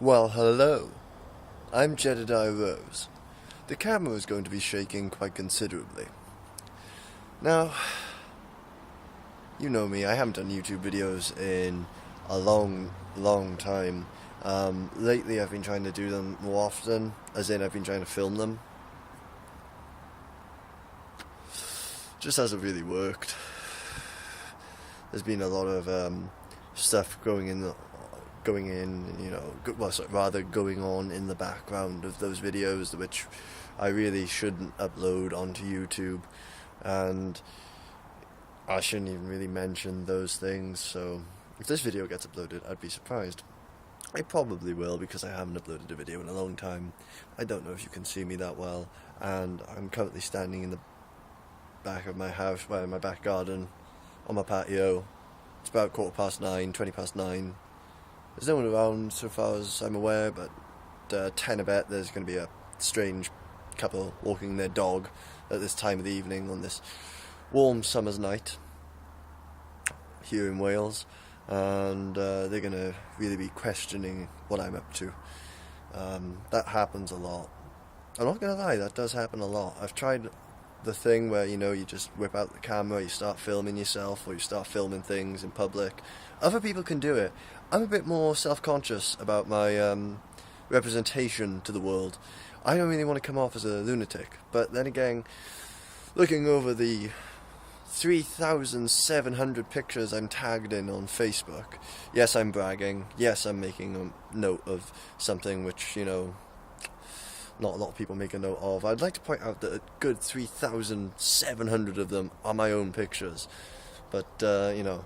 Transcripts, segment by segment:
Well, hello. I'm Jedediah Rose. The camera is going to be shaking quite considerably. Now, you know me, I haven't done YouTube videos in a long time. Lately I've been trying to do them more often, as in I've been trying to film them. Just hasn't really worked. There's been a lot of stuff going on in the background of those videos, which I really shouldn't upload onto YouTube, and I shouldn't even really mention those things. So if this video gets uploaded, I'd be surprised. I probably will, because I haven't uploaded a video in a long time. I don't know if you can see me that well, and I'm currently standing in the back of my house, well, in my back garden, on my patio. It's about 20 past 9. There's no one around so far as I'm aware, but 10 a bet there's going to be a strange couple walking their dog at this time of the evening on this warm summer's night here in Wales, and they're going to really be questioning what I'm up to. That happens a lot. I'm not going to lie, that does happen a lot. I've tried the thing where, you just whip out the camera, you start filming yourself, or you start filming things in public. Other people can do it. I'm a bit more self-conscious about my representation to the world. I don't really want to come off as a lunatic, but then again, looking over the 3,700 pictures I'm tagged in on Facebook, yes, I'm bragging, yes, I'm making a note of something which, not a lot of people make a note of. I'd like to point out that a good 3,700 of them are my own pictures. But, no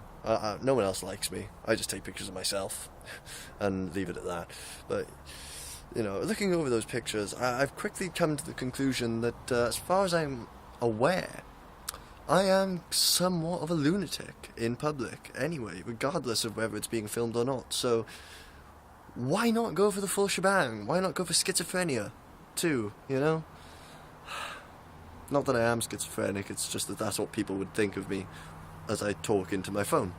one else likes me. I just take pictures of myself and leave it at that. But, looking over those pictures, I've quickly come to the conclusion that, as far as I'm aware, I am somewhat of a lunatic in public anyway, regardless of whether it's being filmed or not. So, why not go for the full shebang? Why not go for schizophrenia too, Not that I am schizophrenic, it's just that that's what people would think of me as I talk into my phone.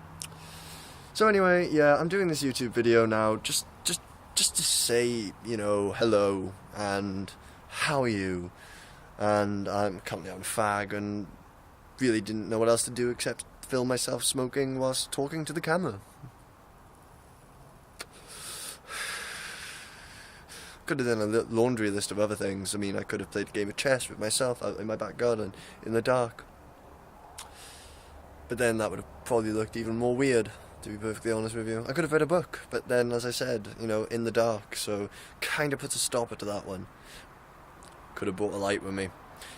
So anyway, yeah, I'm doing this YouTube video now just to say, hello, and how are you? And I'm currently on fag, and really didn't know what else to do except film myself smoking whilst talking to the camera. Could have done a laundry list of other things. I mean, I could have played a game of chess with myself out in my back garden in the dark. But then that would have probably looked even more weird, to be perfectly honest with you. I could have read a book, but then, as I said, in the dark, so kind of puts a stopper to that one. Could have brought a light with me.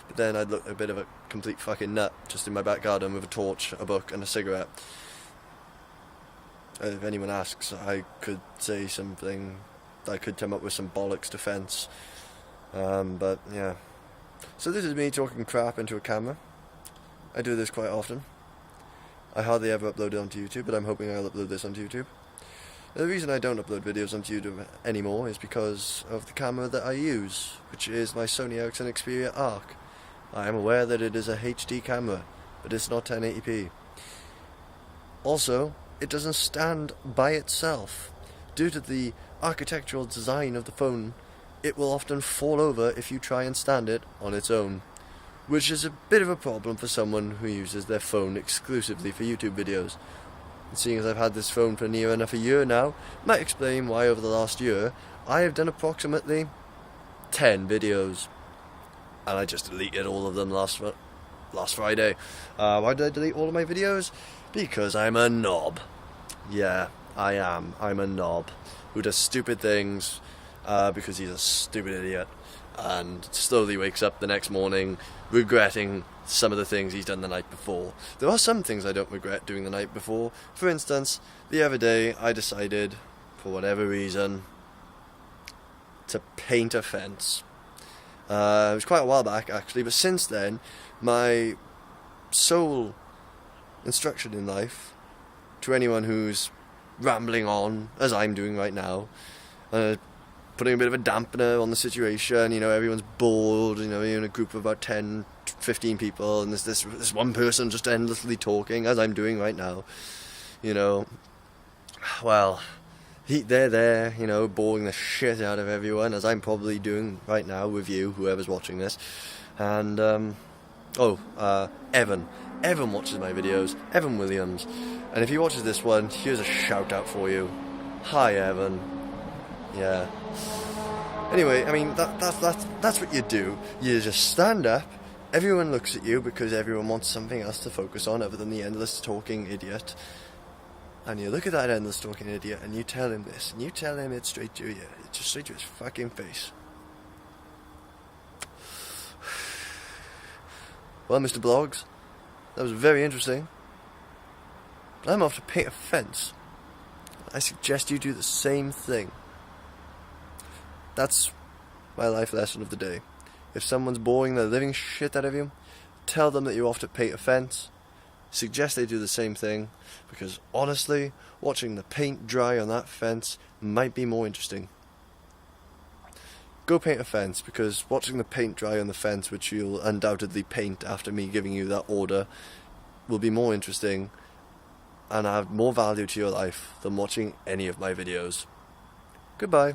But then I'd look a bit of a complete fucking nut, just in my back garden with a torch, a book, and a cigarette. If anyone asks, I could say something. I could come up with some bollocks defense. But, yeah. So this is me talking crap into a camera. I do this quite often. I hardly ever upload it onto YouTube, but I'm hoping I'll upload this onto YouTube. The reason I don't upload videos onto YouTube anymore is because of the camera that I use, which is my Sony Ericsson Xperia Arc. I am aware that it is a HD camera, but it's not 1080p. Also, it doesn't stand by itself. Due to the architectural design of the phone, it will often fall over if you try and stand it on its own, which is a bit of a problem for someone who uses their phone exclusively for YouTube videos. And seeing as I've had this phone for near enough a year now, might explain why over the last year I have done approximately 10 videos, and I just deleted all of them last Friday. Why did I delete all of my videos? Because I'm a knob. Yeah, I am. I'm a knob who does stupid things because he's a stupid idiot, and slowly wakes up the next morning regretting some of the things he's done the night before. There are some things I don't regret doing the night before. For instance, the other day I decided, for whatever reason, to paint a fence. It was quite a while back actually, but since then my sole instruction in life to anyone who's rambling on, as I'm doing right now, putting a bit of a dampener on the situation, everyone's bored, you're in a group of about 10, 15 people, and there's this one person just endlessly talking, as I'm doing right now, well, they're there, you know, boring the shit out of everyone, as I'm probably doing right now with you, whoever's watching this. And, Evan. Evan watches my videos, Evan Williams. And if he watches this one, here's a shout out for you. Hi, Evan. Yeah. Anyway, I mean, that's what you do. You just stand up, everyone looks at you because everyone wants something else to focus on other than the endless talking idiot. And you look at that endless talking idiot and you tell him this, and you tell him it straight to you, just straight to his fucking face. Well, Mr. Blogs, that was very interesting. I'm off to paint a fence. I suggest you do the same thing. That's my life lesson of the day. If someone's boring the living shit out of you, tell them that you're off to paint a fence. Suggest they do the same thing, because honestly, watching the paint dry on that fence might be more interesting. Go paint a fence, because watching the paint dry on the fence, which you'll undoubtedly paint after me giving you that order, will be more interesting and have more value to your life than watching any of my videos. Goodbye.